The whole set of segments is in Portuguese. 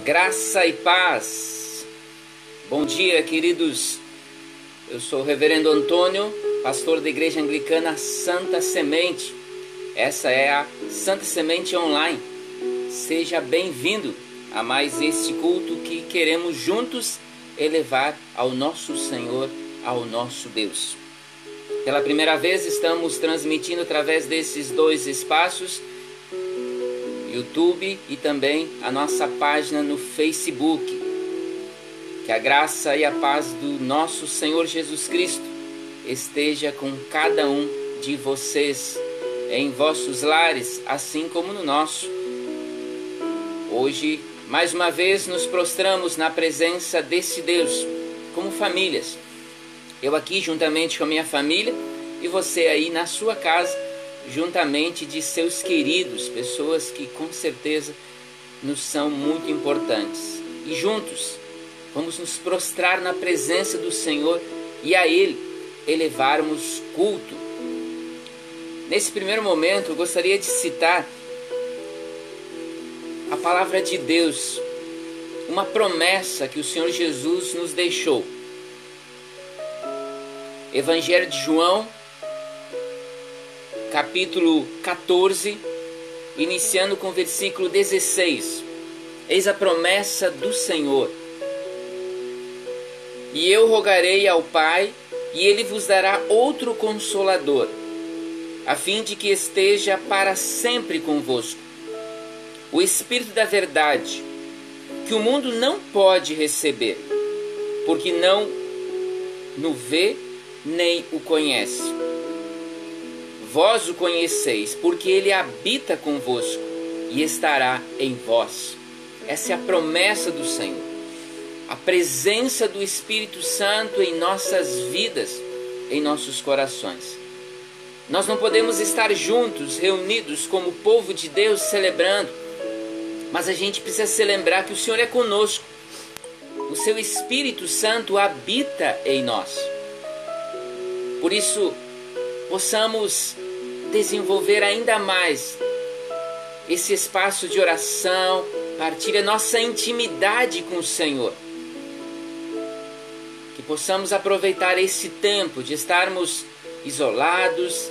Graça e paz. Bom dia, queridos. Eu sou o Reverendo Antônio, pastor da Igreja Anglicana Santa Semente. Essa é a Santa Semente Online. Seja bem-vindo a mais este culto que queremos juntos elevar ao nosso Senhor, ao nosso Deus. Pela primeira vez estamos transmitindo através desses dois espaços, YouTube e também a nossa página no Facebook. Que a graça e a paz do nosso Senhor Jesus Cristo esteja com cada um de vocês em vossos lares, assim como no nosso. Hoje, mais uma vez, nos prostramos na presença desse Deus, como famílias. Eu aqui juntamente com a minha família e você aí na sua casa, juntamente de seus queridos, pessoas que com certeza nos são muito importantes. E juntos vamos nos prostrar na presença do Senhor e a Ele elevarmos culto. Nesse primeiro momento eu gostaria de citar a palavra de Deus, uma promessa que o Senhor Jesus nos deixou. Evangelho de João, capítulo 14, iniciando com o versículo 16. Eis a promessa do Senhor. E eu rogarei ao Pai, e Ele vos dará outro Consolador, a fim de que esteja para sempre convosco. O Espírito da verdade, que o mundo não pode receber, porque não o vê nem o conhece. Vós o conheceis, porque Ele habita convosco e estará em vós. Essa é a promessa do Senhor. A presença do Espírito Santo em nossas vidas, em nossos corações. Nós não podemos estar juntos, reunidos como povo de Deus, celebrando, mas a gente precisa se lembrar que o Senhor é conosco. O seu Espírito Santo habita em nós. Por isso, possamos desenvolver ainda mais esse espaço de oração, partilha nossa intimidade com o Senhor. Que possamos aproveitar esse tempo de estarmos isolados,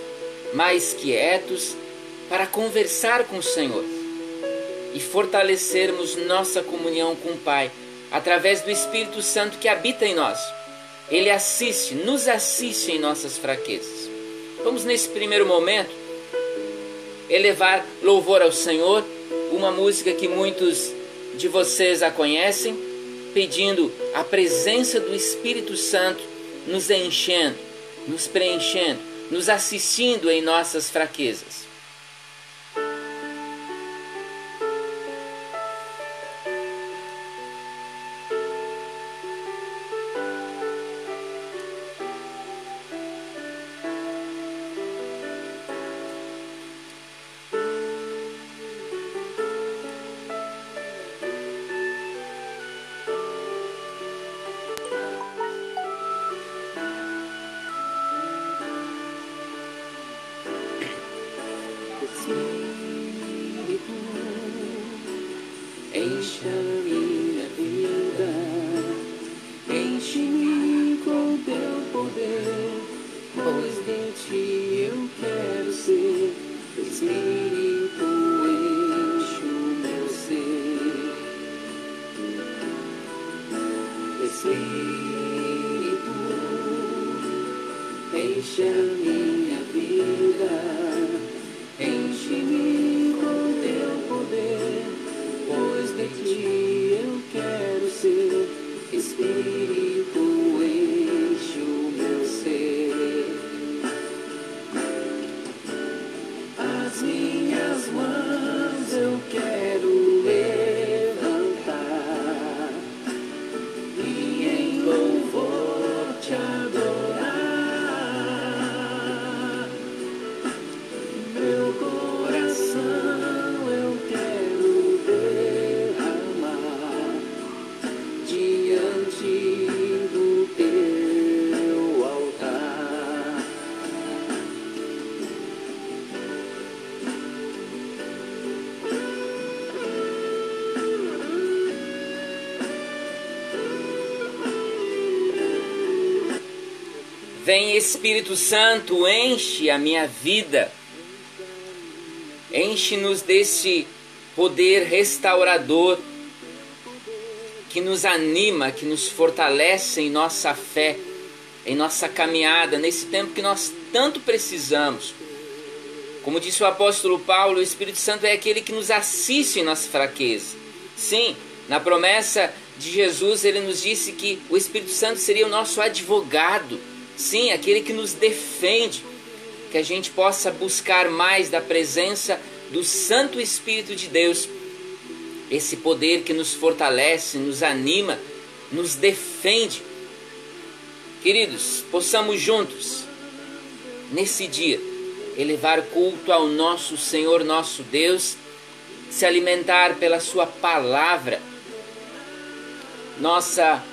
mais quietos, para conversar com o Senhor e fortalecermos nossa comunhão com o Pai através do Espírito Santo que habita em nós. Ele nos assiste em nossas fraquezas. Vamos nesse primeiro momento elevar louvor ao Senhor, uma música que muitos de vocês a conhecem, pedindo a presença do Espírito Santo nos enchendo, nos preenchendo, nos assistindo em nossas fraquezas. Enche a minha vida, enche-me com teu poder, pois de ti eu quero ser. Espírito, enche o meu ser. Espírito, enche a minha vida, enche-me com teu poder, pois de ti eu quero ser. Espírito, enche o meu ser. As minhas mãos eu quero levantar e em louvor te adorar. Vem Espírito Santo, enche a minha vida. Enche-nos desse poder restaurador que nos anima, que nos fortalece em nossa fé, em nossa caminhada, nesse tempo que nós tanto precisamos. Como disse o apóstolo Paulo, o Espírito Santo é aquele que nos assiste em nossa fraqueza. Sim, na promessa de Jesus, ele nos disse que o Espírito Santo seria o nosso advogado. Sim, aquele que nos defende, que a gente possa buscar mais da presença do Santo Espírito de Deus, esse poder que nos fortalece, nos anima, nos defende. Queridos, possamos juntos, nesse dia, elevar culto ao nosso Senhor, nosso Deus, se alimentar pela sua palavra. Nossa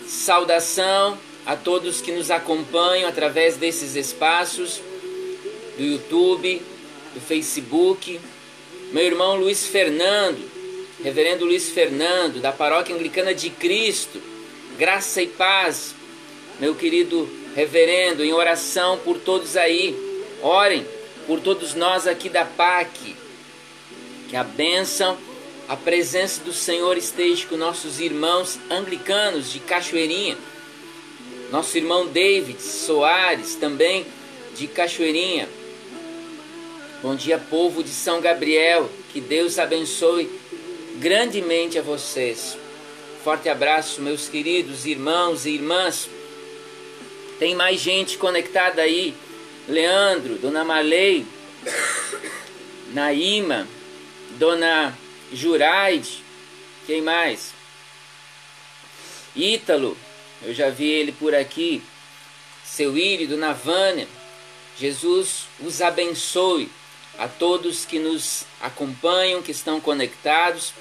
saudação a todos que nos acompanham através desses espaços, do YouTube, do Facebook, meu irmão Luiz Fernando, reverendo Luiz Fernando, da Paróquia Anglicana de Cristo, graça e paz, meu querido reverendo, em oração por todos aí, orem por todos nós aqui da PAC, que a bênção, a presença do Senhor esteja com nossos irmãos anglicanos de Cachoeirinha, nosso irmão David Soares, também de Cachoeirinha. Bom dia, povo de São Gabriel, que Deus abençoe grandemente a vocês. Forte abraço, meus queridos irmãos e irmãs. Tem mais gente conectada aí. Leandro, Dona Marley, Naíma, Dona Juraide, quem mais? Ítalo, eu já vi ele por aqui. Seu Írio, Dona Vânia. Jesus os abençoe a todos que nos acompanham, que estão conectados.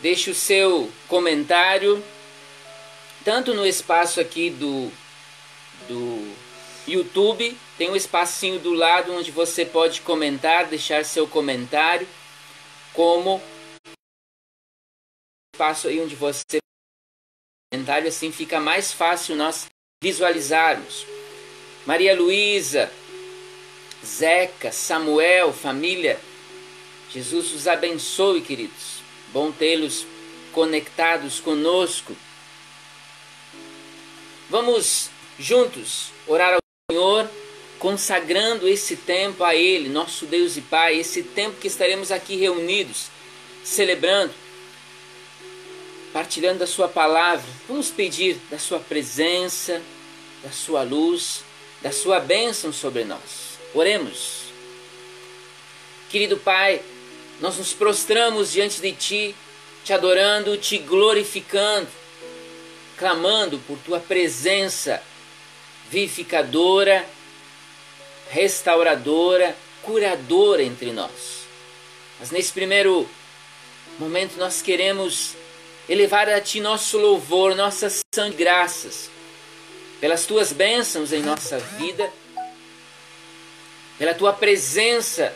Deixe o seu comentário, tanto no espaço aqui do YouTube, tem um espacinho do lado onde você pode comentar, deixar seu comentário, como espaço aí onde você comentário, assim fica mais fácil nós visualizarmos. Maria Luísa, Zeca, Samuel, família, Jesus os abençoe, queridos. Bom tê-los conectados conosco. Vamos juntos orar ao Senhor, consagrando esse tempo a Ele, nosso Deus e Pai, esse tempo que estaremos aqui reunidos, celebrando, partilhando da Sua palavra. Vamos pedir da Sua presença, da Sua luz, da Sua bênção sobre nós. Oremos. Querido Pai, nós nos prostramos diante de Ti, Te adorando, Te glorificando, clamando por Tua presença vivificadora, restauradora, curadora entre nós. Mas nesse primeiro momento nós queremos elevar a Ti nosso louvor, nossa ação de graças, pelas Tuas bênçãos em nossa vida, pela Tua presença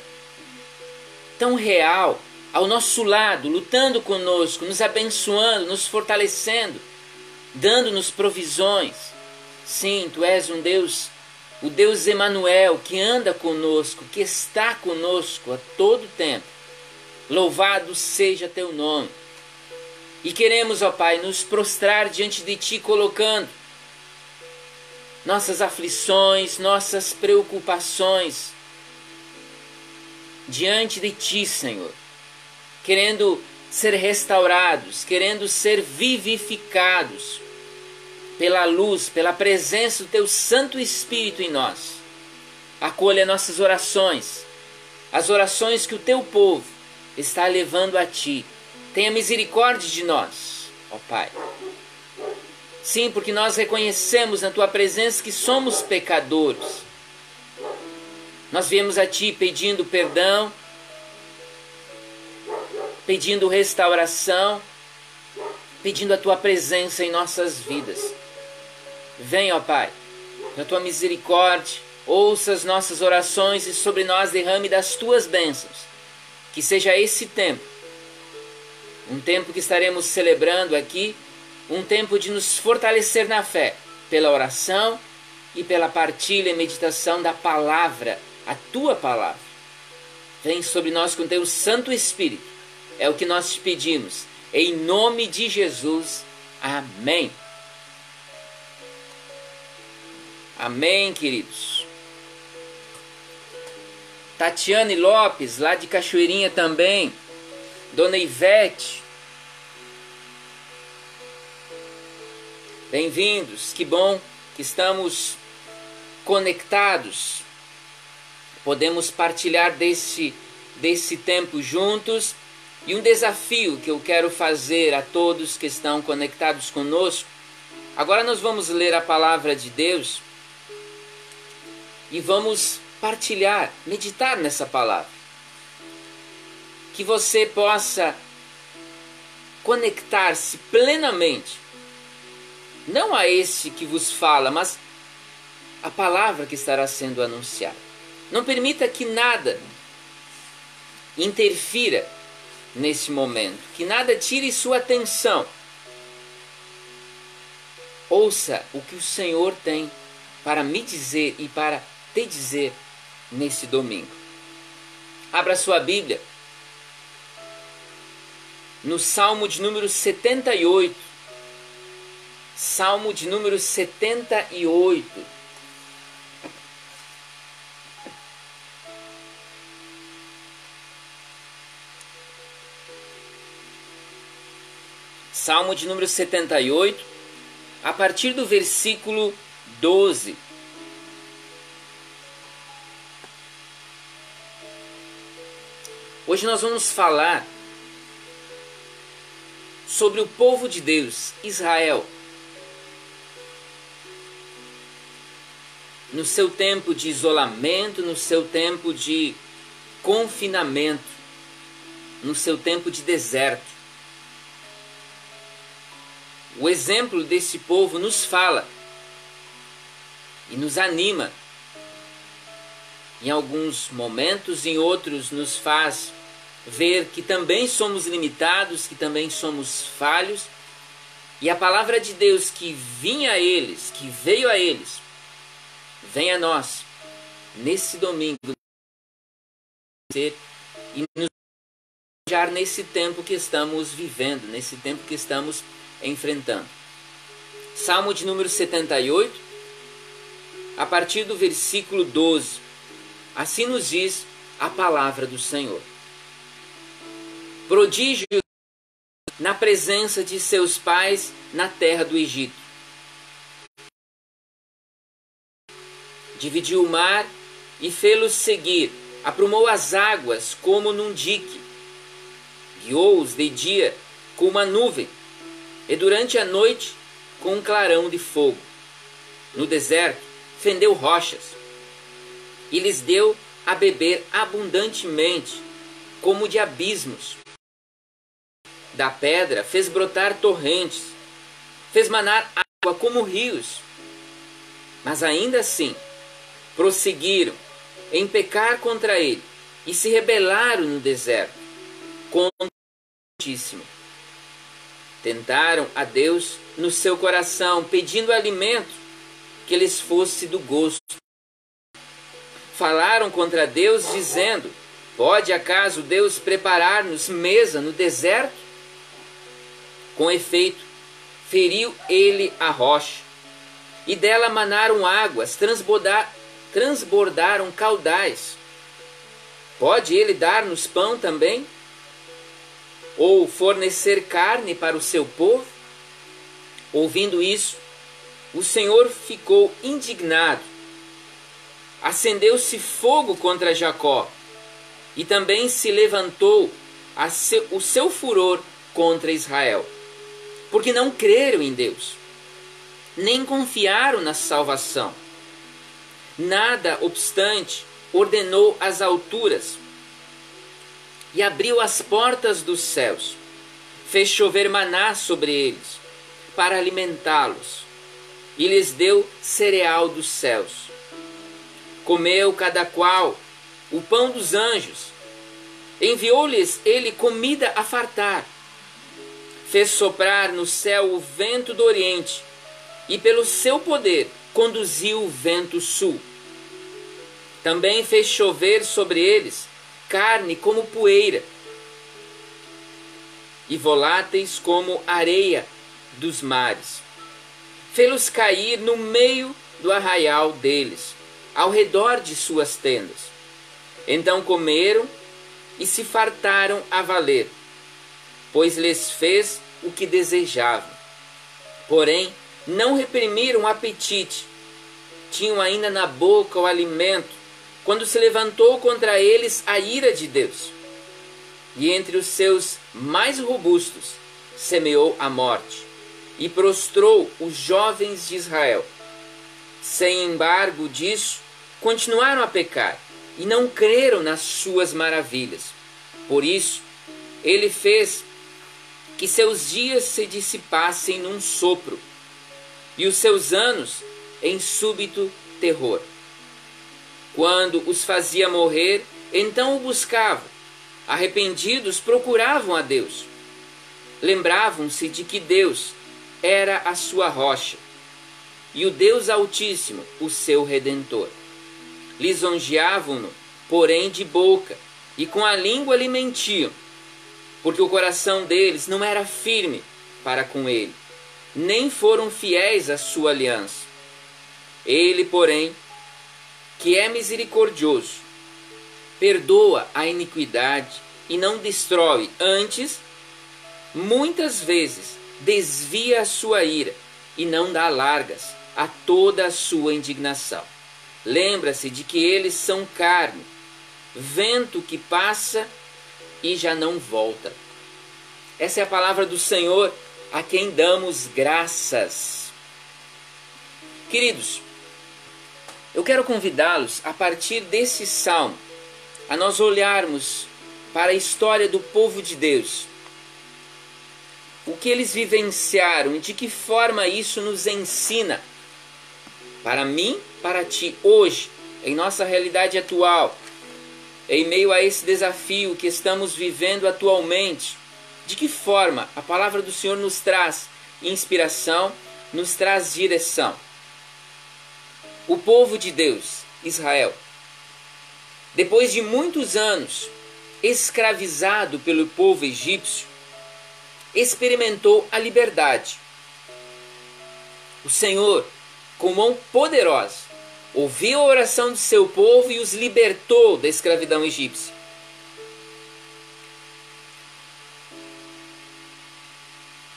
tão real ao nosso lado, lutando conosco, nos abençoando, nos fortalecendo, dando-nos provisões. Sim, Tu és um Deus, o Deus Emanuel, que anda conosco, que está conosco a todo tempo. Louvado seja Teu nome. E queremos, ó Pai, nos prostrar diante de Ti, colocando nossas aflições, nossas preocupações diante de Ti, Senhor, querendo ser restaurados, querendo ser vivificados pela luz, pela presença do Teu Santo Espírito em nós. Acolha nossas orações, as orações que o Teu povo está levando a Ti. Tenha misericórdia de nós, ó Pai. Sim, porque nós reconhecemos na Tua presença que somos pecadores. Nós viemos a Ti pedindo perdão, pedindo restauração, pedindo a Tua presença em nossas vidas. Vem, ó Pai, na Tua misericórdia, ouça as nossas orações e sobre nós derrame das Tuas bênçãos. Que seja esse tempo, um tempo que estaremos celebrando aqui, um tempo de nos fortalecer na fé, pela oração e pela partilha e meditação da palavra, a tua palavra. Vem sobre nós com teu Santo Espírito. É o que nós te pedimos. Em nome de Jesus. Amém. Amém, queridos. Tatiane Lopes, lá de Cachoeirinha também. Dona Ivete. Bem-vindos. Que bom que estamos conectados. Podemos partilhar desse tempo juntos. E um desafio que eu quero fazer a todos que estão conectados conosco. Agora nós vamos ler a palavra de Deus e vamos partilhar, meditar nessa palavra. Que você possa conectar-se plenamente, não a esse que vos fala, mas a palavra que estará sendo anunciada. Não permita que nada interfira nesse momento, que nada tire sua atenção. Ouça o que o Senhor tem para me dizer e para te dizer nesse domingo. Abra sua Bíblia no Salmo de número 78. Salmo de número 78. Salmo de número 78, a partir do versículo 12. Hoje nós vamos falar sobre o povo de Deus, Israel. No seu tempo de isolamento, no seu tempo de confinamento, no seu tempo de deserto. O exemplo desse povo nos fala e nos anima. Em alguns momentos, em outros nos faz ver que também somos limitados, que também somos falhos. E a palavra de Deus que vinha a eles, que veio a eles, vem a nós nesse domingo e nos encorajar nesse tempo que estamos vivendo, nesse tempo que estamos enfrentando. Salmo de número 78, a partir do versículo 12. Assim nos diz a palavra do Senhor. Prodígio na presença de seus pais na terra do Egito. Dividiu o mar e fê-los seguir. Aprumou as águas como num dique. Guiou-os de dia com uma nuvem e durante a noite com um clarão de fogo. No deserto fendeu rochas e lhes deu a beber abundantemente, como de abismos. Da pedra fez brotar torrentes, fez manar água como rios. Mas ainda assim prosseguiram em pecar contra ele e se rebelaram no deserto contra o Altíssimo. Tentaram a Deus no seu coração, pedindo alimento que lhes fosse do gosto. Falaram contra Deus, dizendo: pode acaso Deus preparar-nos mesa no deserto? Com efeito, feriu ele a rocha, e dela manaram águas, transbordaram caudais. Pode ele dar-nos pão também? Ou fornecer carne para o seu povo? Ouvindo isso, o Senhor ficou indignado. Acendeu-se fogo contra Jacó, e também se levantou o seu furor contra Israel, porque não creram em Deus, nem confiaram na salvação. Nada obstante, ordenou as alturas e abriu as portas dos céus, fez chover maná sobre eles, para alimentá-los, e lhes deu cereal dos céus. Comeu cada qual o pão dos anjos, enviou-lhes ele comida a fartar, fez soprar no céu o vento do oriente, e pelo seu poder conduziu o vento sul. Também fez chover sobre eles carne como poeira, e voláteis como areia dos mares. Fê-los cair no meio do arraial deles, ao redor de suas tendas. Então comeram e se fartaram a valer, pois lhes fez o que desejavam. Porém, não reprimiram o apetite. Tinham ainda na boca o alimento, quando se levantou contra eles a ira de Deus. E entre os seus mais robustos semeou a morte, e prostrou os jovens de Israel. Sem embargo disso, continuaram a pecar, e não creram nas suas maravilhas. Por isso, ele fez que seus dias se dissipassem num sopro, e os seus anos em súbito terror. Quando os fazia morrer, então o buscavam. Arrependidos, procuravam a Deus. Lembravam-se de que Deus era a sua rocha, e o Deus Altíssimo, o seu Redentor. Lisonjeavam-no, porém de boca, e com a língua lhe mentiam, porque o coração deles não era firme para com ele, nem foram fiéis à sua aliança. Ele, porém, que é misericordioso, perdoa a iniquidade e não destrói, antes, muitas vezes, desvia a sua ira e não dá largas a toda a sua indignação. Lembra-se de que eles são carne, vento que passa e já não volta. Essa é a palavra do Senhor, a quem damos graças. Queridos, eu quero convidá-los, a partir desse salmo, a nós olharmos para a história do povo de Deus. O que eles vivenciaram e de que forma isso nos ensina, para mim, para ti, hoje, em nossa realidade atual, em meio a esse desafio que estamos vivendo atualmente. De que forma a palavra do Senhor nos traz inspiração, nos traz direção. O povo de Deus, Israel, depois de muitos anos escravizado pelo povo egípcio, experimentou a liberdade. O Senhor, com mão poderosa, ouviu a oração de seu povo e os libertou da escravidão egípcia.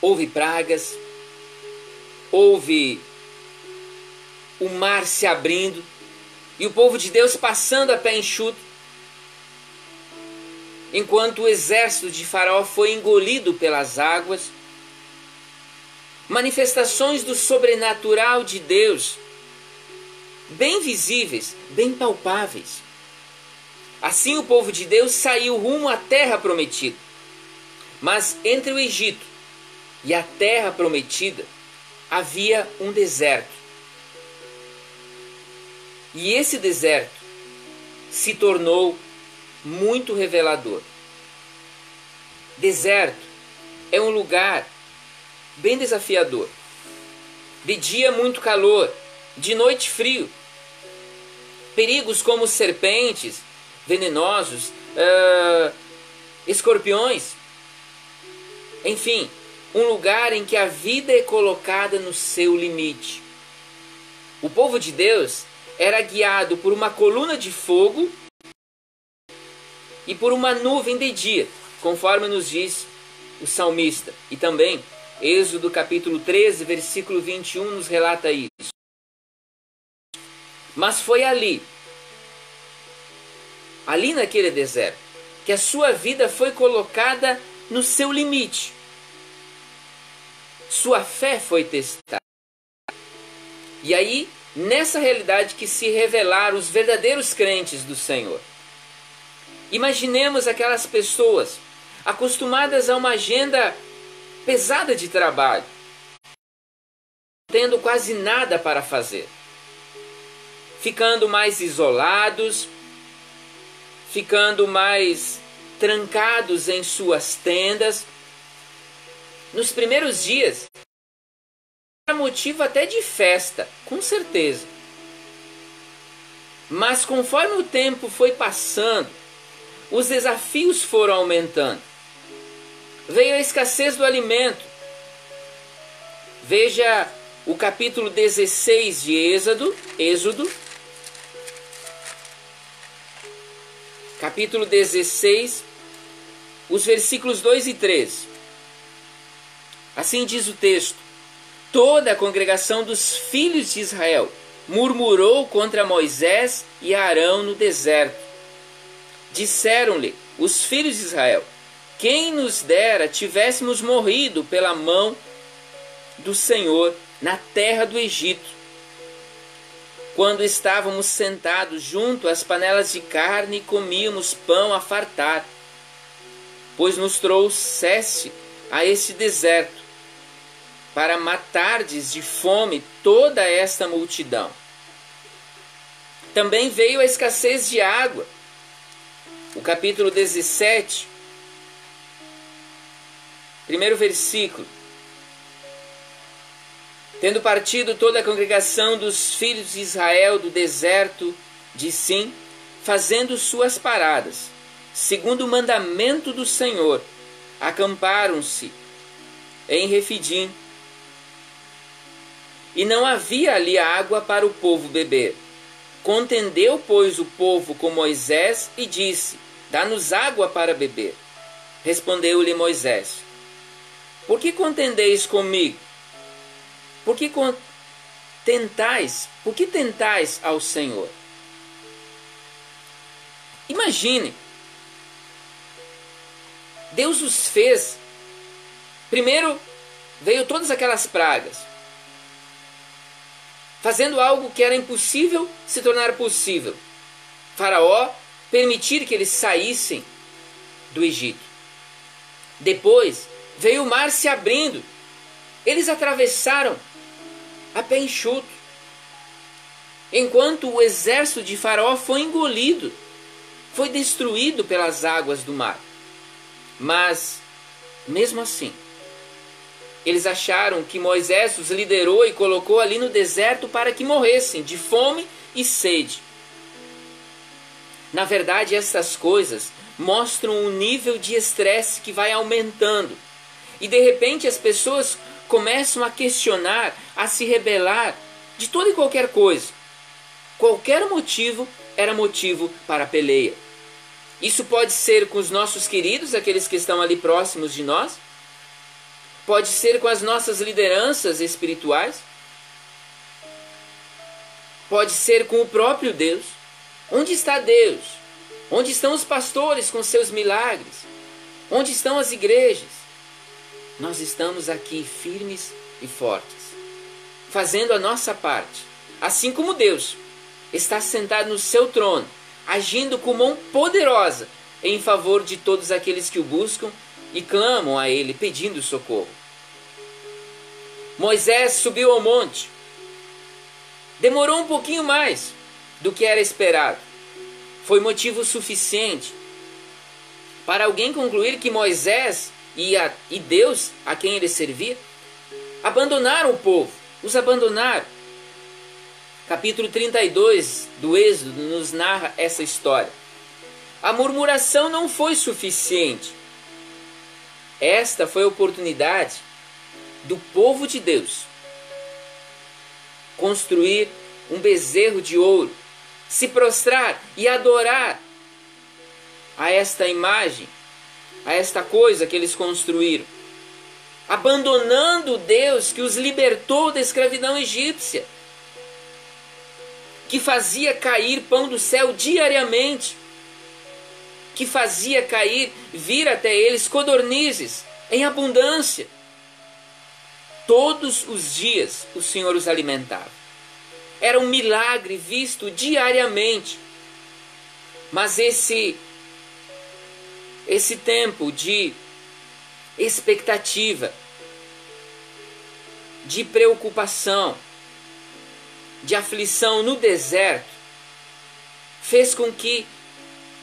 Houve pragas, houve o mar se abrindo e o povo de Deus passando a pé enxuto, enquanto o exército de Faraó foi engolido pelas águas. Manifestações do sobrenatural de Deus, bem visíveis, bem palpáveis. Assim o povo de Deus saiu rumo à terra prometida. Mas entre o Egito e a terra prometida havia um deserto. E esse deserto se tornou muito revelador. Deserto é um lugar bem desafiador. De dia muito calor, de noite frio. Perigos como serpentes venenosos, escorpiões. Enfim, um lugar em que a vida é colocada no seu limite. O povo de Deus era guiado por uma coluna de fogo e por uma nuvem de dia, conforme nos diz o salmista. E também Êxodo capítulo 13, versículo 21 nos relata isso. Mas foi ali naquele deserto, que a sua vida foi colocada no seu limite. Sua fé foi testada. E aí, nessa realidade que se revelaram os verdadeiros crentes do Senhor. Imaginemos aquelas pessoas acostumadas a uma agenda pesada de trabalho, tendo quase nada para fazer, ficando mais isolados, ficando mais trancados em suas tendas. Nos primeiros dias, motivo até de festa, com certeza. Mas conforme o tempo foi passando, os desafios foram aumentando. Veio a escassez do alimento. Veja o capítulo 16 de Êxodo. Capítulo 16, os versículos 2 e 3. Assim diz o texto: toda a congregação dos filhos de Israel murmurou contra Moisés e Arão no deserto. Disseram-lhe os filhos de Israel: quem nos dera tivéssemos morrido pela mão do Senhor na terra do Egito, quando estávamos sentados junto às panelas de carne e comíamos pão a fartar, pois nos trouxeste a este deserto, para matardes de fome toda esta multidão. Também veio a escassez de água. O capítulo 17, primeiro versículo. Tendo partido toda a congregação dos filhos de Israel do deserto de Sim, fazendo suas paradas, segundo o mandamento do Senhor, acamparam-se em Refidim. E não havia ali água para o povo beber. Contendeu, pois, o povo com Moisés e disse: dá-nos água para beber. Respondeu-lhe Moisés: por que contendeis comigo? Por que tentais ao Senhor? Imagine, Deus os fez. Primeiro veio todas aquelas pragas, fazendo algo que era impossível se tornar possível. Faraó permitir que eles saíssem do Egito. Depois veio o mar se abrindo. Eles atravessaram a pé enxuto, enquanto o exército de Faraó foi engolido, foi destruído pelas águas do mar. Mas, mesmo assim, eles acharam que Moisés os liderou e colocou ali no deserto para que morressem de fome e sede. Na verdade, essas coisas mostram um nível de estresse que vai aumentando. E de repente as pessoas começam a questionar, a se rebelar de toda e qualquer coisa. Qualquer motivo era motivo para peleia. Isso pode ser com os nossos queridos, aqueles que estão ali próximos de nós. Pode ser com as nossas lideranças espirituais. Pode ser com o próprio Deus. Onde está Deus? Onde estão os pastores com seus milagres? Onde estão as igrejas? Nós estamos aqui firmes e fortes, fazendo a nossa parte, assim como Deus está sentado no seu trono, agindo com mão poderosa em favor de todos aqueles que o buscam e clamam a Ele pedindo socorro. Moisés subiu ao monte. Demorou um pouquinho mais do que era esperado. Foi motivo suficiente para alguém concluir que Moisés e Deus, a quem ele servia, abandonaram o povo, os abandonaram. Capítulo 32 do Êxodo nos narra essa história. A murmuração não foi suficiente. Esta foi a oportunidade do povo de Deus construir um bezerro de ouro, se prostrar e adorar a esta imagem, a esta coisa que eles construíram, abandonando o Deus que os libertou da escravidão egípcia, que fazia cair pão do céu diariamente, que fazia vir até eles codornizes em abundância. Todos os dias o Senhor os alimentava. Era um milagre visto diariamente. Mas esse tempo de expectativa, de preocupação, de aflição no deserto, fez com que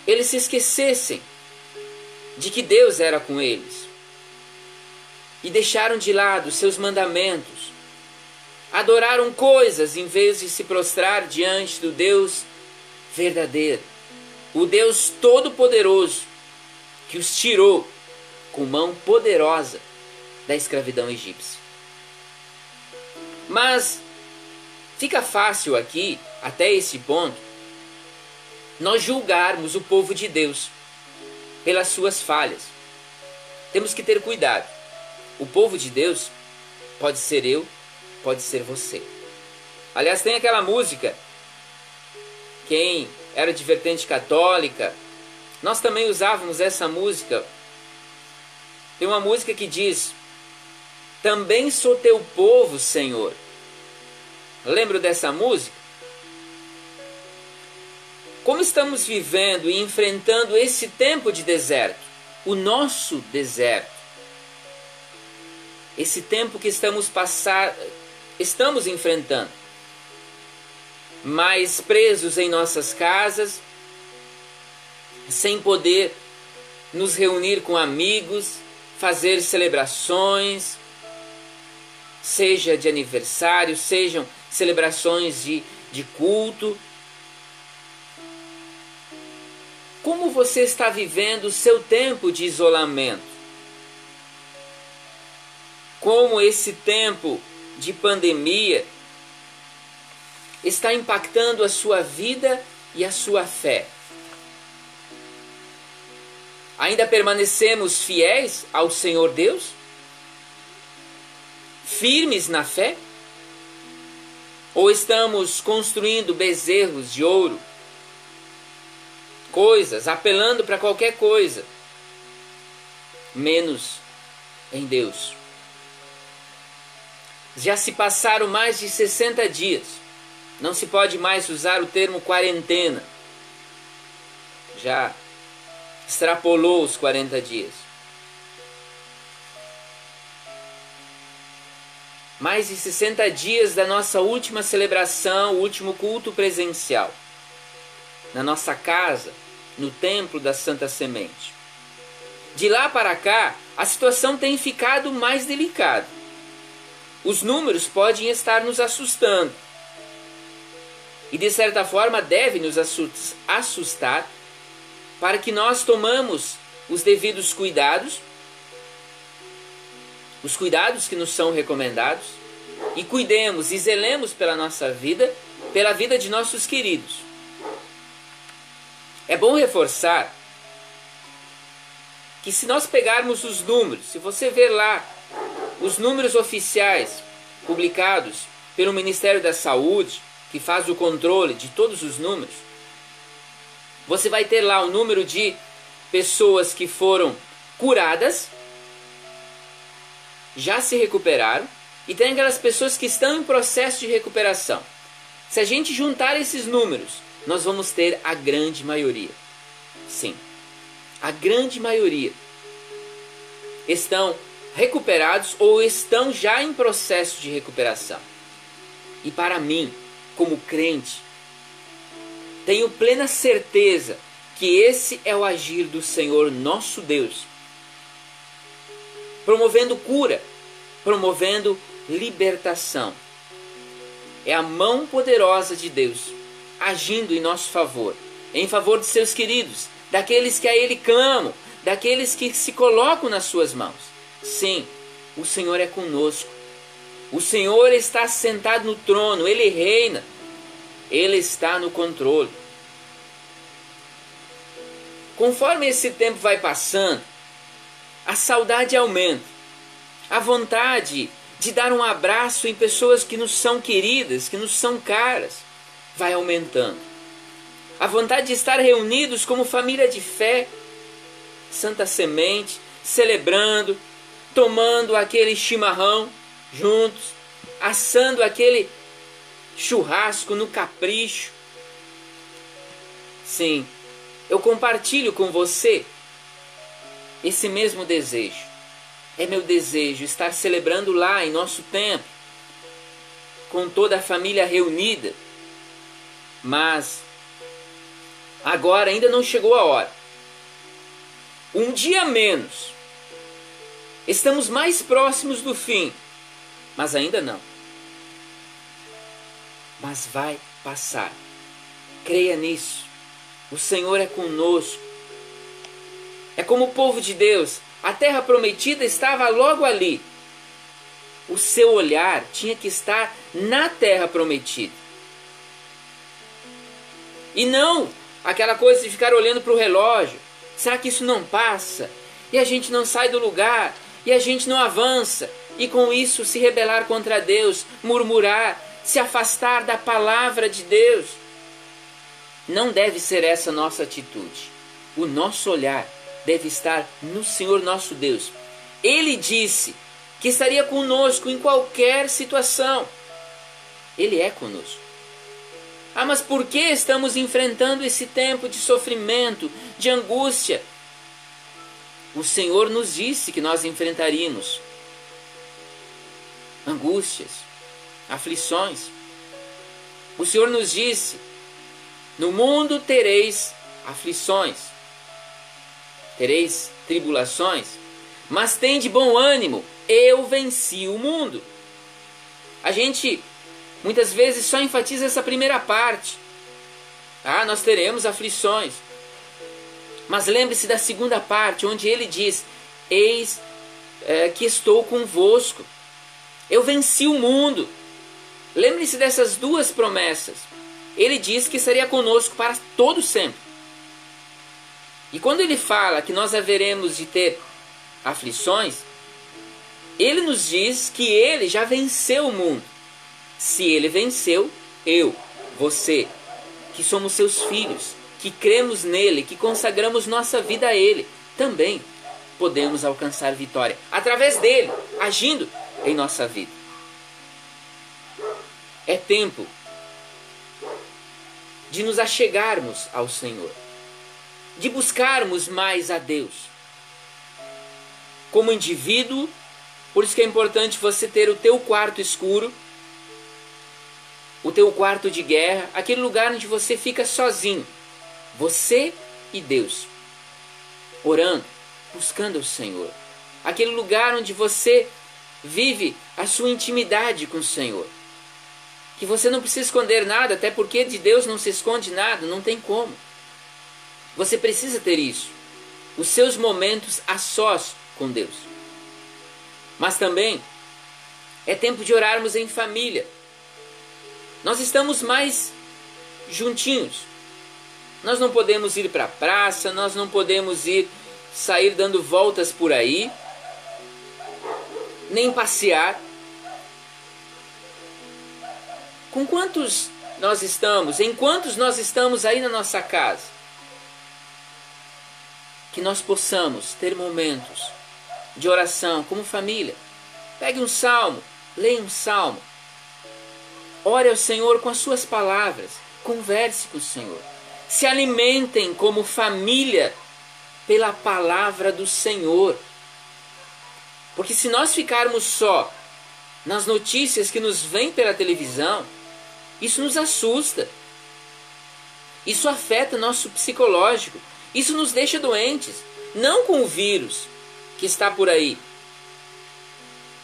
eles se esquecessem de que Deus era com eles e deixaram de lado seus mandamentos, adoraram coisas em vez de se prostrar diante do Deus verdadeiro, o Deus Todo-Poderoso, que os tirou com mão poderosa da escravidão egípcia. Mas fica fácil aqui, até esse ponto, nós julgarmos o povo de Deus pelas suas falhas. Temos que ter cuidado. O povo de Deus pode ser eu, pode ser você. Aliás, tem aquela música, quem era de vertente católica, nós também usávamos essa música. Tem uma música que diz: também sou teu povo, Senhor. Lembro dessa música? Como estamos vivendo e enfrentando esse tempo de deserto, o nosso deserto, esse tempo que estamos enfrentando, mais presos em nossas casas, sem poder nos reunir com amigos, fazer celebrações, seja de aniversário, sejam celebrações de culto. Como você está vivendo o seu tempo de isolamento? Como esse tempo de pandemia está impactando a sua vida e a sua fé? Ainda permanecemos fiéis ao Senhor Deus? Firmes na fé? Ou estamos construindo bezerros de ouro? Coisas, apelando para qualquer coisa, menos em Deus. Já se passaram mais de 60 dias. Não se pode mais usar o termo quarentena. Já extrapolou os 40 dias. Mais de 60 dias da nossa última celebração, o último culto presencial. Na nossa casa, no templo da Santa Semente. De lá para cá, a situação tem ficado mais delicada. Os números podem estar nos assustando. E de certa forma devem nos assustar, para que nós tomamos os devidos cuidados, os cuidados que nos são recomendados, e cuidemos e zelemos pela nossa vida, pela vida de nossos queridos. É bom reforçar que se nós pegarmos os números, se você ver lá os números oficiais publicados pelo Ministério da Saúde, que faz o controle de todos os números, você vai ter lá o número de pessoas que foram curadas, já se recuperaram, e tem aquelas pessoas que estão em processo de recuperação. Se a gente juntar esses números, nós vamos ter a grande maioria. Sim, a grande maioria estão recuperados ou estão já em processo de recuperação. E para mim, como crente, tenho plena certeza que esse é o agir do Senhor nosso Deus, promovendo cura, promovendo libertação. É a mão poderosa de Deus agindo em nosso favor, em favor de seus queridos, daqueles que a Ele clamam, daqueles que se colocam nas suas mãos. Sim, o Senhor é conosco. O Senhor está sentado no trono, Ele reina, Ele está no controle. Conforme esse tempo vai passando, a saudade aumenta, a vontade de dar um abraço em pessoas que nos são queridas, que nos são caras, vai aumentando. A vontade de estar reunidos como família de fé, Santa Semente, celebrando, tomando aquele chimarrão juntos, assando aquele churrasco no capricho. Sim, eu compartilho com você esse mesmo desejo. É meu desejo estar celebrando lá em nosso templo, com toda a família reunida. Mas agora ainda não chegou a hora. Um dia menos. Estamos mais próximos do fim, mas ainda não. mas vai passar. Creia nisso. O Senhor é conosco. É como o povo de Deus. A terra prometida estava logo ali. O seu olhar tinha que estar na terra prometida. E não aquela coisa de ficar olhando para o relógio. Será que isso não passa? E a gente não sai do lugar. E a gente não avança. E com isso se rebelar contra Deus, murmurar, se afastar da palavra de Deus. Não deve ser essa a nossa atitude. O nosso olhar deve estar no Senhor nosso Deus. Ele disse que estaria conosco em qualquer situação. Ele é conosco. Ah, mas por que estamos enfrentando esse tempo de sofrimento, de angústia? O Senhor nos disse que nós enfrentaríamos angústias, aflições. O Senhor nos disse: no mundo tereis aflições, tereis tribulações, mas tende bom ânimo, eu venci o mundo. A gente muitas vezes só enfatiza essa primeira parte. Ah, nós teremos aflições. Mas lembre-se da segunda parte, onde ele diz: eis que estou convosco. Eu venci o mundo. Lembre-se dessas duas promessas. Ele diz que estaria conosco para todo sempre. E quando ele fala que nós haveremos de ter aflições, ele nos diz que ele já venceu o mundo. Se ele venceu, eu, você, que somos seus filhos, que cremos nele, que consagramos nossa vida a ele, também podemos alcançar vitória através dele, agindo em nossa vida. É tempo de nos achegarmos ao Senhor, de buscarmos mais a Deus. Como indivíduo, por isso que é importante você ter o teu quarto escuro, o teu quarto de guerra, aquele lugar onde você fica sozinho, você e Deus, orando, buscando o Senhor. Aquele lugar onde você vive a sua intimidade com o Senhor. Que você não precisa esconder nada, até porque de Deus não se esconde nada, não tem como. Você precisa ter isso. Os seus momentos a sós com Deus. Mas também é tempo de orarmos em família. Nós estamos mais juntinhos. Nós não podemos ir para a praça, nós não podemos sair dando voltas por aí, nem passear. Com quantos nós estamos? Em quantos nós estamos aí na nossa casa? Que nós possamos ter momentos de oração como família. Pegue um salmo, leia um salmo. Ore ao Senhor com as suas palavras. Converse com o Senhor. Se alimentem como família pela palavra do Senhor. Porque se nós ficarmos só nas notícias que nos vêm pela televisão, isso nos assusta. Isso afeta nosso psicológico. Isso nos deixa doentes. Não com o vírus que está por aí,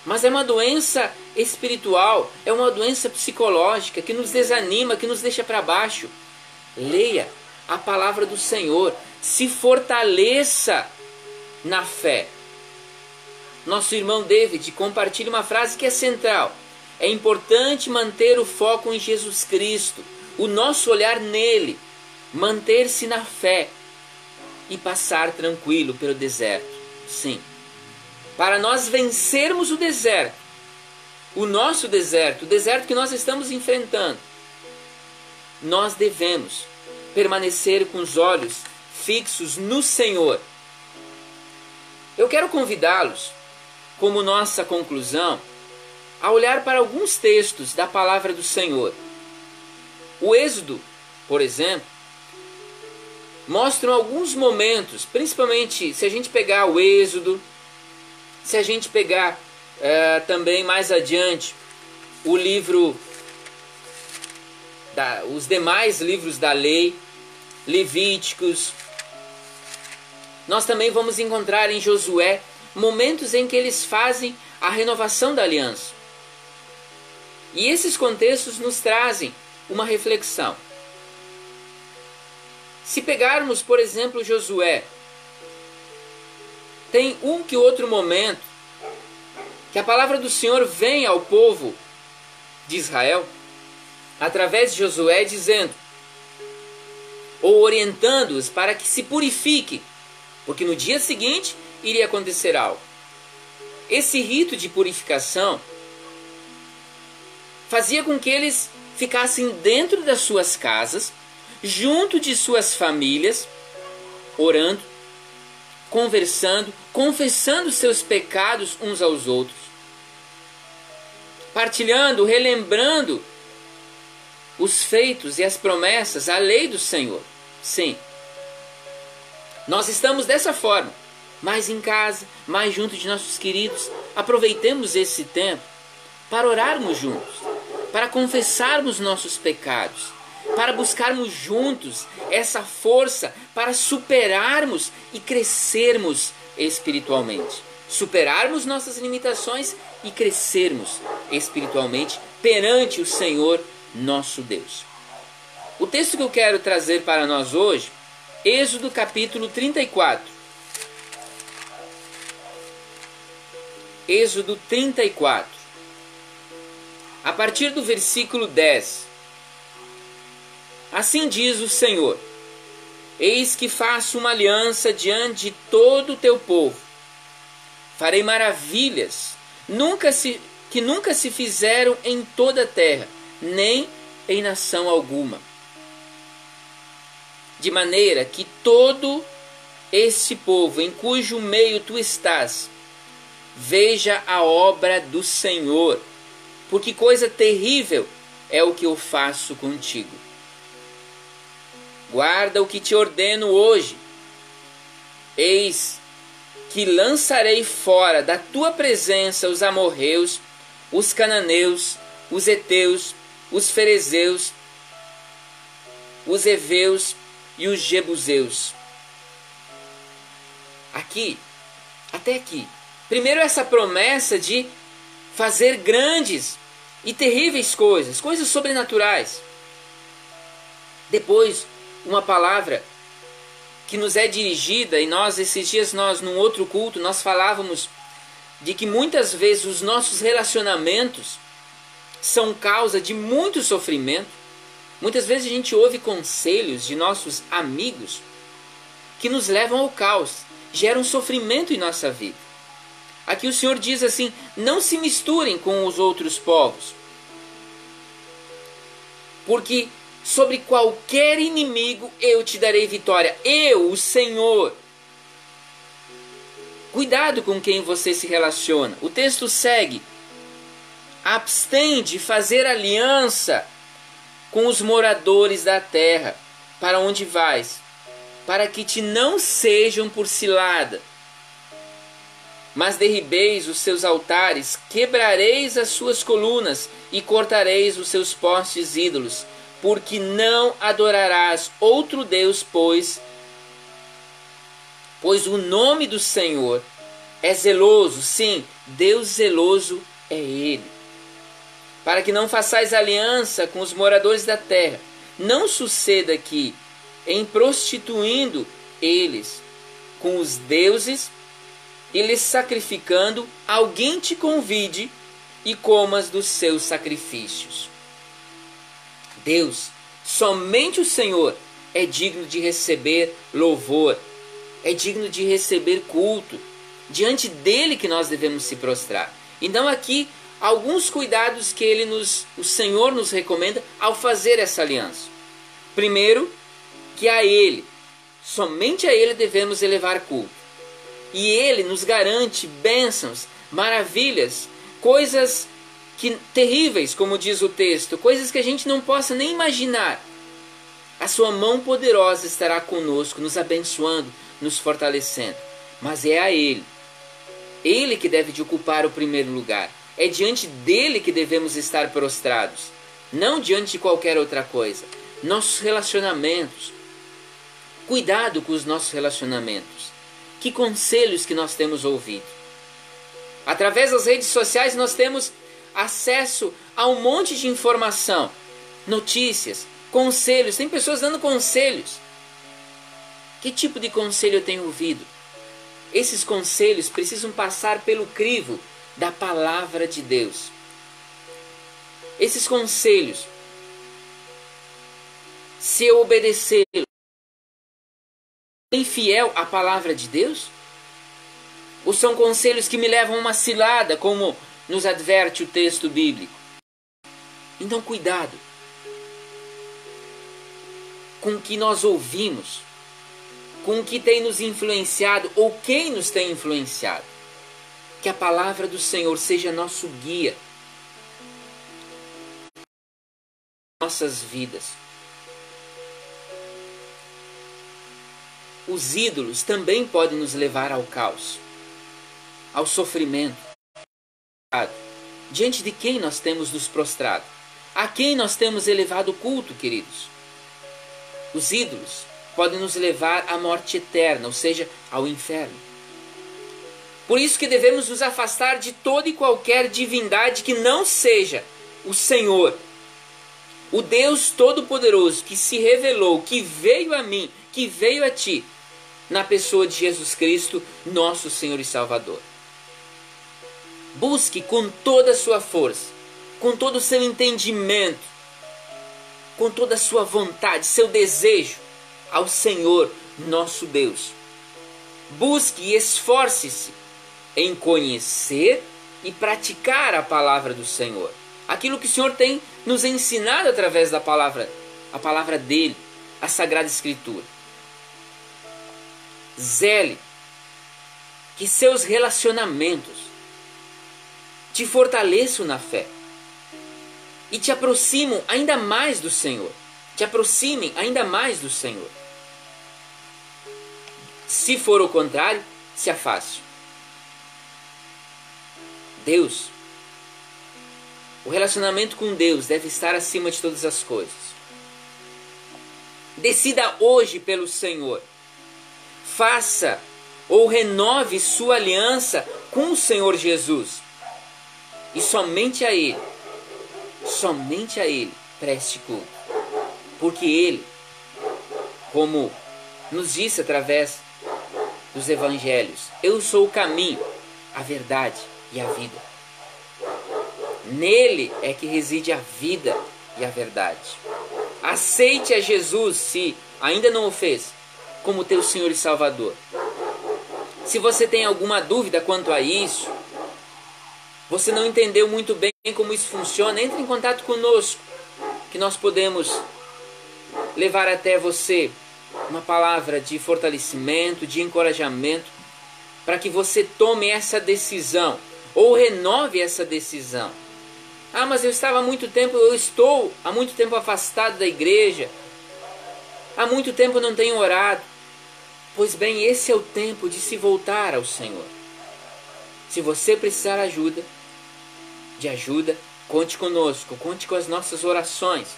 mas é uma doença espiritual, é uma doença psicológica que nos desanima, que nos deixa para baixo. Leia a palavra do Senhor. Se fortaleça na fé. Nosso irmão David compartilha uma frase que é central. É importante manter o foco em Jesus Cristo, o nosso olhar nele, manter-se na fé e passar tranquilo pelo deserto. Sim, para nós vencermos o deserto, o nosso deserto, o deserto que nós estamos enfrentando, nós devemos permanecer com os olhos fixos no Senhor. Eu quero convidá-los, como nossa conclusão, a olhar para alguns textos da palavra do Senhor. O Êxodo, por exemplo, mostra alguns momentos, principalmente se a gente pegar o Êxodo, se a gente pegar também mais adiante o livro, os demais livros da lei, Levíticos, nós também vamos encontrar em Josué momentos em que eles fazem a renovação da aliança. E esses contextos nos trazem uma reflexão. Se pegarmos, por exemplo, Josué, tem um que outro momento que a palavra do Senhor vem ao povo de Israel, através de Josué, dizendo, ou orientando-os para que se purifiquem, porque no dia seguinte iria acontecer algo. Esse rito de purificação fazia com que eles ficassem dentro das suas casas, junto de suas famílias, orando, conversando, confessando seus pecados uns aos outros, partilhando, relembrando os feitos e as promessas, a lei do Senhor. Sim, nós estamos dessa forma, mais em casa, mais junto de nossos queridos. Aproveitemos esse tempo para orarmos juntos, para confessarmos nossos pecados, para buscarmos juntos essa força para superarmos e crescermos espiritualmente. Superarmos nossas limitações e crescermos espiritualmente perante o Senhor nosso Deus. O texto que eu quero trazer para nós hoje, Êxodo capítulo 34. Êxodo 34. A partir do versículo 10. Assim diz o Senhor: eis que faço uma aliança diante de todo o teu povo. Farei maravilhas que nunca se fizeram em toda a terra, nem em nação alguma. De maneira que todo este povo em cujo meio tu estás, veja a obra do Senhor, porque coisa terrível é o que eu faço contigo. Guarda o que te ordeno hoje. Eis que lançarei fora da tua presença os amorreus, os cananeus, os heteus, os ferezeus, os heveus e os jebuseus. Até aqui. Primeiro essa promessa de fazer grandes e terríveis coisas, coisas sobrenaturais. Depois, uma palavra que nos é dirigida, e esses dias num outro culto, nós falávamos de que muitas vezes os nossos relacionamentos são causa de muito sofrimento. Muitas vezes a gente ouve conselhos de nossos amigos que nos levam ao caos, geram sofrimento em nossa vida. Aqui o Senhor diz assim: não se misturem com os outros povos, porque sobre qualquer inimigo eu te darei vitória. Eu, o Senhor. Cuidado com quem você se relaciona. O texto segue: abstém de fazer aliança com os moradores da terra, para onde vais, para que te não sejam por cilada. Mas derribeis os seus altares, quebrareis as suas colunas e cortareis os seus postes ídolos, porque não adorarás outro Deus, pois o nome do Senhor é zeloso. Sim, Deus zeloso é Ele. Para que não façais aliança com os moradores da terra, não suceda que, em prostituindo eles com os deuses e lhes sacrificando, alguém te convide e comas dos seus sacrifícios. Deus, somente o Senhor, é digno de receber louvor, é digno de receber culto. Diante dele que nós devemos se prostrar. Então aqui, alguns cuidados que o Senhor nos recomenda ao fazer essa aliança. Primeiro, que a Ele, somente a Ele devemos elevar culto. E Ele nos garante bênçãos, maravilhas, coisas terríveis, como diz o texto, coisas que a gente não possa nem imaginar. A sua mão poderosa estará conosco, nos abençoando, nos fortalecendo. Mas é a Ele que deve de ocupar o primeiro lugar. É diante dele que devemos estar prostrados, não diante de qualquer outra coisa. Nossos relacionamentos. Cuidado com os nossos relacionamentos. Que conselhos que nós temos ouvido. Através das redes sociais nós temos acesso a um monte de informação, notícias, conselhos. Tem pessoas dando conselhos. Que tipo de conselho eu tenho ouvido? Esses conselhos precisam passar pelo crivo da palavra de Deus. Esses conselhos, se eu obedecer, infiel à palavra de Deus? Ou são conselhos que me levam a uma cilada, como nos adverte o texto bíblico? Então, cuidado com o que nós ouvimos, com o que tem nos influenciado ou quem nos tem influenciado. Que a palavra do Senhor seja nosso guia, nossas vidas. Os ídolos também podem nos levar ao caos, ao sofrimento. Diante de quem nós temos nos prostrado? A quem nós temos elevado o culto, queridos? Os ídolos podem nos levar à morte eterna, ou seja, ao inferno. Por isso que devemos nos afastar de toda e qualquer divindade que não seja o Senhor, o Deus Todo-Poderoso, que se revelou, que veio a mim, que veio a ti, na pessoa de Jesus Cristo, nosso Senhor e Salvador. Busque com toda a sua força, com todo o seu entendimento, com toda a sua vontade, seu desejo, ao Senhor nosso Deus. Busque e esforce-se em conhecer e praticar a palavra do Senhor. Aquilo que o Senhor tem nos ensinado através da palavra, a palavra dele, a Sagrada Escritura. Zele que seus relacionamentos te fortaleçam na fé e te aproximam ainda mais do Senhor. Te aproximem ainda mais do Senhor. Se for o contrário, se afaste. Deus, o relacionamento com Deus deve estar acima de todas as coisas. Decida hoje pelo Senhor. Faça ou renove sua aliança com o Senhor Jesus. E somente a Ele preste culto. Porque Ele, como nos disse através dos evangelhos, eu sou o caminho, a verdade e a vida. Nele é que reside a vida e a verdade. Aceite a Jesus, se ainda não o fez, como teu Senhor e Salvador. Se você tem alguma dúvida quanto a isso, você não entendeu muito bem como isso funciona, entre em contato conosco, que nós podemos levar até você uma palavra de fortalecimento, de encorajamento, para que você tome essa decisão, ou renove essa decisão. Ah, mas eu estou há muito tempo afastado da igreja, há muito tempo não tenho orado. Pois bem, esse é o tempo de se voltar ao Senhor. Se você precisar de ajuda, conte conosco, conte com as nossas orações.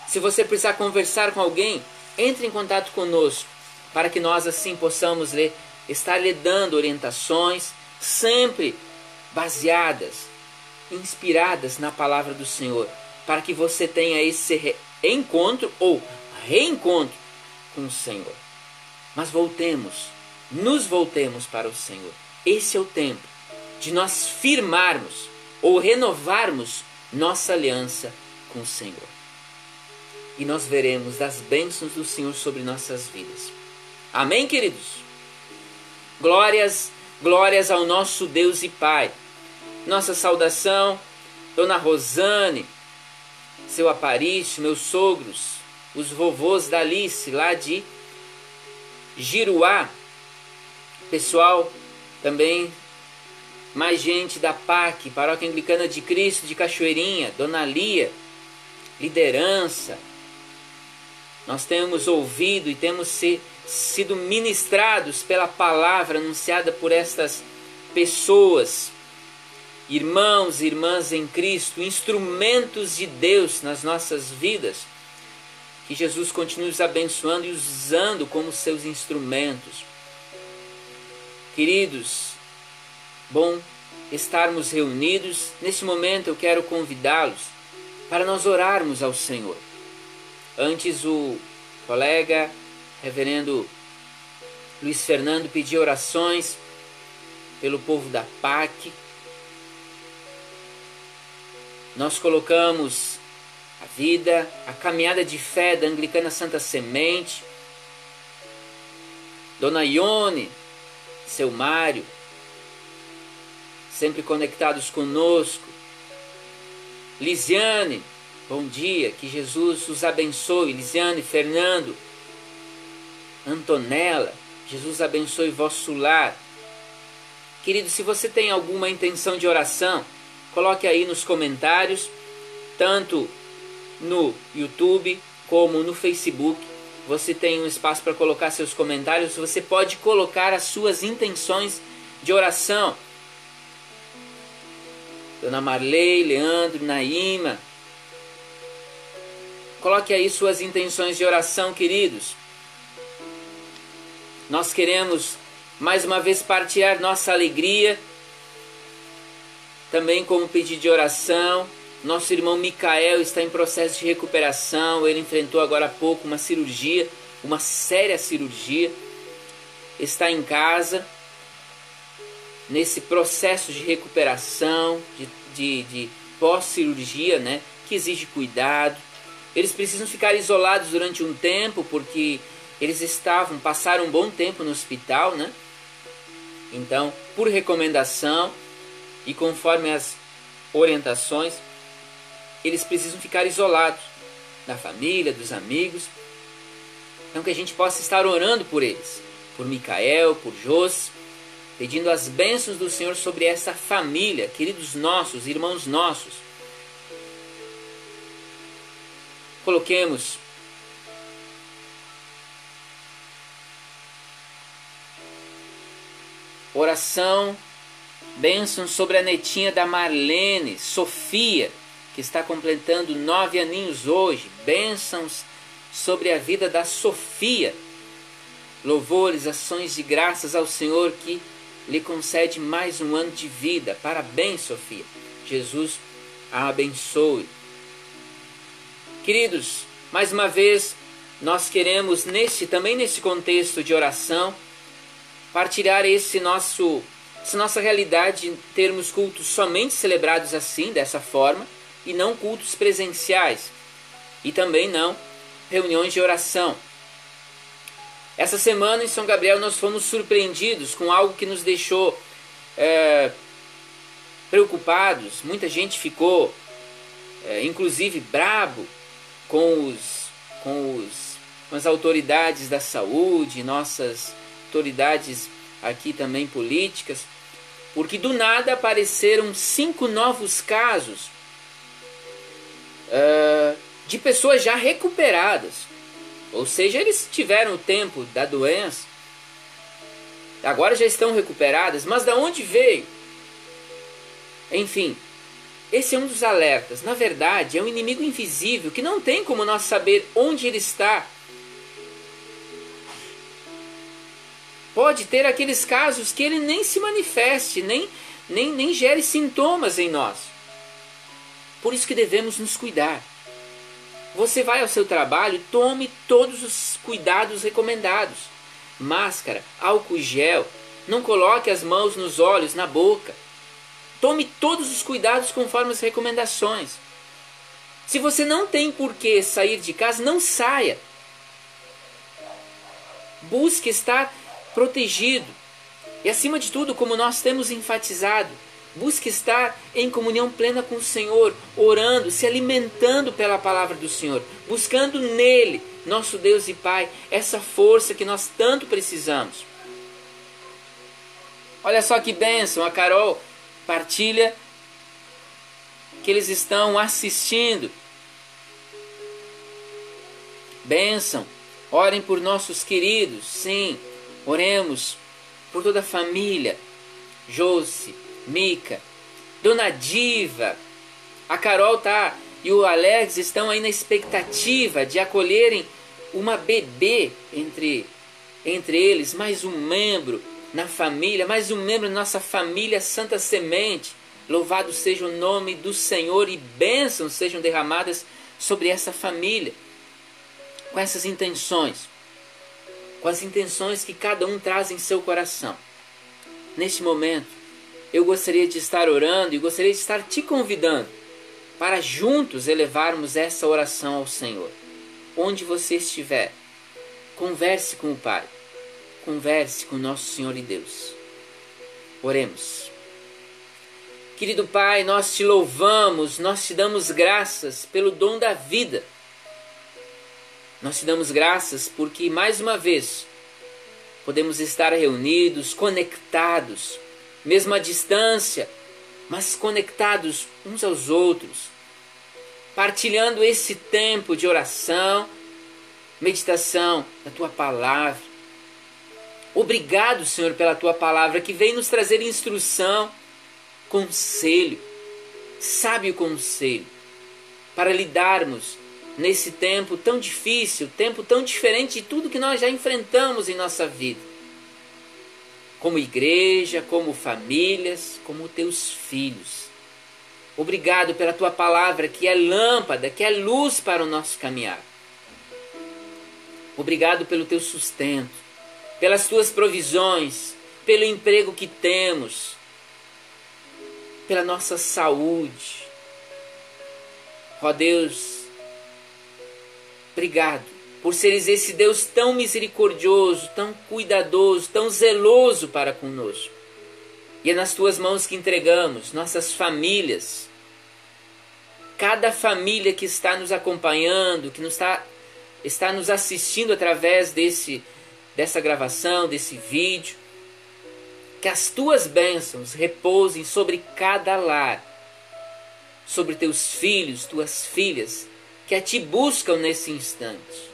Se você precisar conversar com alguém, entre em contato conosco, para que nós assim possamos estar lhe dando orientações, sempre baseadas, inspiradas na palavra do Senhor, para que você tenha esse encontro ou reencontro com o Senhor. Mas nos voltemos para o Senhor. Esse é o tempo de nós firmarmos ou renovarmos nossa aliança com o Senhor. E nós veremos das bênçãos do Senhor sobre nossas vidas. Amém, queridos? Glórias, glórias ao nosso Deus e Pai. Nossa saudação, Dona Rosane, seu Aparício, meus sogros, os vovôs da Alice, lá de Giruá. Pessoal, também mais gente da PAC, Paróquia Anglicana de Cristo de Cachoeirinha, Dona Lia, liderança. Nós temos ouvido e temos sido ministrados pela palavra anunciada por estas pessoas, irmãos e irmãs em Cristo, instrumentos de Deus nas nossas vidas. Que Jesus continue nos abençoando e usando como seus instrumentos. Queridos, bom estarmos reunidos. Nesse momento eu quero convidá-los para nós orarmos ao Senhor. Antes o colega, reverendo Luiz Fernando, pediu orações pelo povo da PAC. Nós colocamos a vida, a caminhada de fé da Anglicana Santa Semente, Dona Ione, seu Mário, sempre conectados conosco. Lisiane, bom dia, que Jesus os abençoe. Lisiane, Fernando, Antonella, Jesus abençoe vosso lar. Querido, se você tem alguma intenção de oração, coloque aí nos comentários, tanto no YouTube como no Facebook. Você tem um espaço para colocar seus comentários. Você pode colocar as suas intenções de oração. Dona Marley, Leandro, Naíma, coloque aí suas intenções de oração, queridos. Nós queremos mais uma vez partilhar nossa alegria, também com um pedido de oração. Nosso irmão Micael está em processo de recuperação. Ele enfrentou agora há pouco uma cirurgia, uma séria cirurgia. Está em casa, nesse processo de recuperação, de pós-cirurgia, né, que exige cuidado. Eles precisam ficar isolados durante um tempo, porque eles passaram um bom tempo no hospital, né? Então, por recomendação e conforme as orientações, eles precisam ficar isolados da família, dos amigos. Então, que a gente possa estar orando por eles, por Micael, por Jôs, pedindo as bênçãos do Senhor sobre essa família, queridos nossos, irmãos nossos. Coloquemos oração, bênçãos sobre a netinha da Marlene, Sofia, que está completando 9 aninhos hoje. Bênçãos sobre a vida da Sofia. Louvores, ações de graças ao Senhor que lhe concede mais um ano de vida. Parabéns, Sofia. Jesus a abençoe. Queridos, mais uma vez, nós queremos, também nesse contexto de oração, partilhar essa nossa realidade de termos cultos somente celebrados assim, dessa forma, e não cultos presenciais, e também não reuniões de oração. Essa semana em São Gabriel nós fomos surpreendidos com algo que nos deixou preocupados. Muita gente ficou, inclusive, brabo com as autoridades da saúde, nossas autoridades aqui também políticas, porque do nada apareceram 5 novos casos de pessoas já recuperadas. Ou seja, eles tiveram o tempo da doença, agora já estão recuperadas, mas da onde veio? Enfim, esse é um dos alertas. Na verdade, é um inimigo invisível que não tem como nós saber onde ele está. Pode ter aqueles casos que ele nem se manifeste, nem gere sintomas em nós. Por isso que devemos nos cuidar. Você vai ao seu trabalho, tome todos os cuidados recomendados. Máscara, álcool gel, não coloque as mãos nos olhos, na boca. Tome todos os cuidados conforme as recomendações. Se você não tem por que sair de casa, não saia. Busque estar protegido. E acima de tudo, como nós temos enfatizado, busque estar em comunhão plena com o Senhor, orando, se alimentando pela palavra do Senhor, buscando nele, nosso Deus e Pai, essa força que nós tanto precisamos. Olha só que bênção, a Carol partilha que eles estão assistindo. Bênção, orem por nossos queridos, sim, oremos por toda a família, Josi, Mica, Dona Diva, a Carol e o Alex estão aí na expectativa de acolherem uma bebê entre eles, mais um membro na família, mais um membro da nossa família Santa Semente. Louvado seja o nome do Senhor e bênçãos sejam derramadas sobre essa família. Com essas intenções, com as intenções que cada um traz em seu coração. Neste momento, eu gostaria de estar orando e gostaria de estar te convidando para juntos elevarmos essa oração ao Senhor. Onde você estiver, converse com o Pai, converse com nosso Senhor e Deus. Oremos. Querido Pai, nós te louvamos, nós te damos graças pelo dom da vida. Nós te damos graças porque, mais uma vez, podemos estar reunidos, conectados, mesmo à distância, mas conectados uns aos outros, partilhando esse tempo de oração, meditação da Tua Palavra. Obrigado, Senhor, pela Tua Palavra que vem nos trazer instrução, conselho, sábio conselho, para lidarmos nesse tempo tão difícil, tempo tão diferente de tudo que nós já enfrentamos em nossa vida. Como igreja, como famílias, como Teus filhos. Obrigado pela Tua Palavra que é lâmpada, que é luz para o nosso caminhar. Obrigado pelo Teu sustento, pelas Tuas provisões, pelo emprego que temos, pela nossa saúde. Ó Deus, obrigado por seres esse Deus tão misericordioso, tão cuidadoso, tão zeloso para conosco. E é nas Tuas mãos que entregamos nossas famílias. Cada família que está nos acompanhando, que está nos assistindo através dessa gravação, desse vídeo. Que as Tuas bênçãos repousem sobre cada lar, sobre Teus filhos, Tuas filhas, que a Ti buscam nesse instante.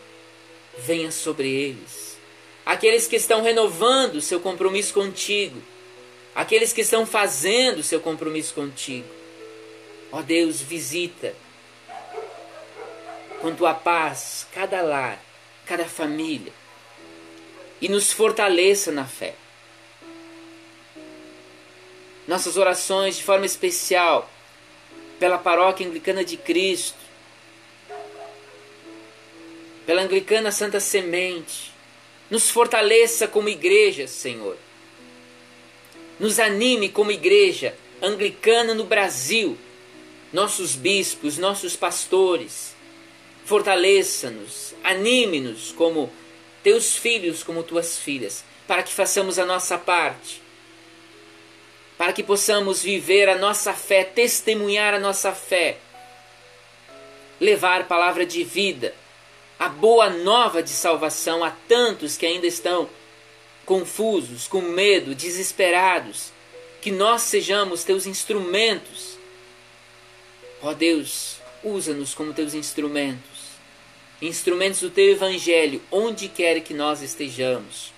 Venha sobre eles. Aqueles que estão renovando seu compromisso contigo, aqueles que estão fazendo seu compromisso contigo. Ó Deus, visita com Tua paz cada lar, cada família, e nos fortaleça na fé. Nossas orações de forma especial pela Paróquia Anglicana de Cristo, pela Anglicana Santa Semente. Nos fortaleça como igreja, Senhor. Nos anime como igreja anglicana no Brasil. Nossos bispos, nossos pastores. Fortaleça-nos, anime-nos como Teus filhos, como Tuas filhas, para que façamos a nossa parte. Para que possamos viver a nossa fé, testemunhar a nossa fé. Levar palavra de vida, a boa nova de salvação a tantos que ainda estão confusos, com medo, desesperados. Que nós sejamos Teus instrumentos. Ó Deus, usa-nos como Teus instrumentos. Instrumentos do Teu Evangelho, onde quer que nós estejamos.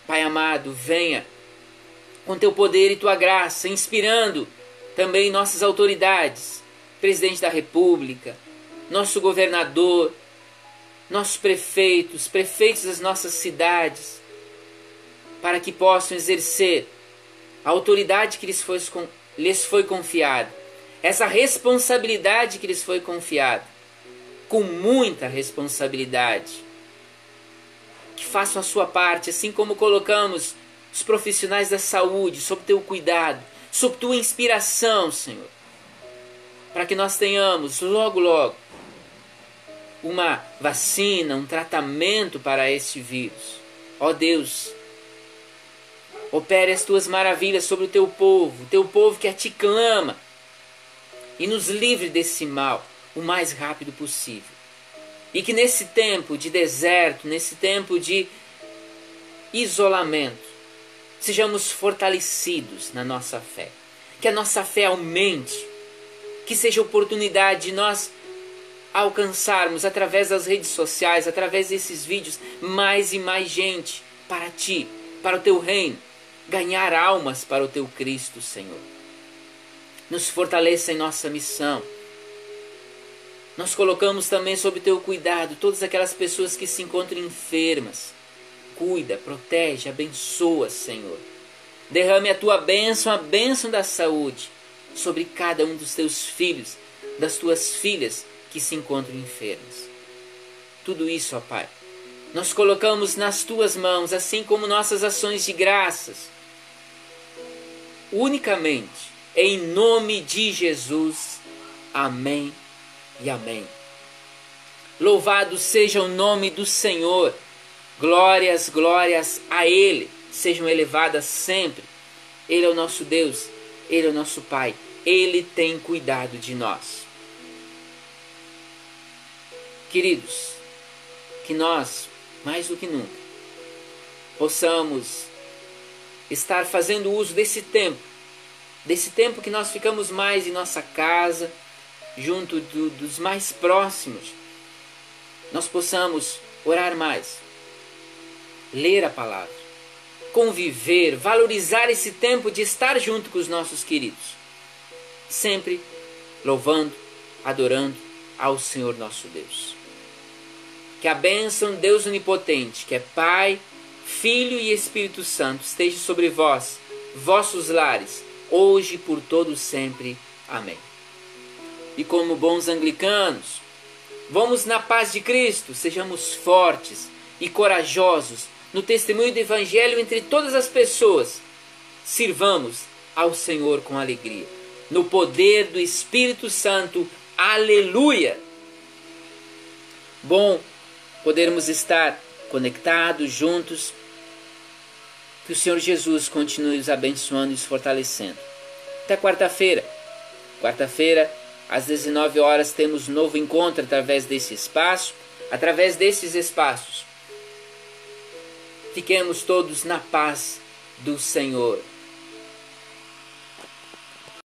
Pai amado, venha com Teu poder e Tua graça, inspirando também nossas autoridades, Presidente da República, nosso governador, nossos prefeitos, prefeitos das nossas cidades, para que possam exercer a autoridade que lhes foi confiada, essa responsabilidade que lhes foi confiada, com muita responsabilidade. Que façam a sua parte, assim como colocamos os profissionais da saúde sob Teu cuidado, sob Tua inspiração, Senhor, para que nós tenhamos logo, logo, uma vacina, um tratamento para este vírus. Ó Deus, opere as Tuas maravilhas sobre o Teu povo que a Ti clama, e nos livre desse mal o mais rápido possível. E que nesse tempo de deserto, nesse tempo de isolamento, sejamos fortalecidos na nossa fé. Que a nossa fé aumente, que seja oportunidade de nós alcançarmos através das redes sociais, através desses vídeos, mais e mais gente para Ti, para o Teu reino, ganhar almas para o Teu Cristo, Senhor. Nos fortaleça em nossa missão. Nós colocamos também sob Teu cuidado todas aquelas pessoas que se encontram enfermas. Cuida, protege, abençoa, Senhor. Derrame a tua bênção, a bênção da saúde, sobre cada um dos teus filhos, das tuas filhas que se encontram enfermas. Tudo isso, ó Pai, nós colocamos nas tuas mãos, assim como nossas ações de graças, unicamente em nome de Jesus. Amém e amém. Louvado seja o nome do Senhor. Glórias, glórias a Ele sejam elevadas sempre. Ele é o nosso Deus, Ele é o nosso Pai. Ele tem cuidado de nós. Queridos, que nós, mais do que nunca, possamos estar fazendo uso desse tempo que nós ficamos mais em nossa casa, junto dos mais próximos, nós possamos orar mais, ler a palavra, conviver, valorizar esse tempo de estar junto com os nossos queridos, sempre louvando, adorando ao Senhor nosso Deus. Que a bênção de Deus onipotente, que é Pai, Filho e Espírito Santo, esteja sobre vós, vossos lares, hoje e por todo sempre. Amém. E como bons anglicanos, vamos na paz de Cristo, sejamos fortes e corajosos no testemunho do Evangelho entre todas as pessoas. Sirvamos ao Senhor com alegria, no poder do Espírito Santo. Aleluia! Bom podermos estar conectados, juntos. Que o Senhor Jesus continue os abençoando e os fortalecendo. Até quarta-feira. Quarta-feira, às 19 horas, temos um novo encontro através desse espaço. Através desses espaços, fiquemos todos na paz do Senhor.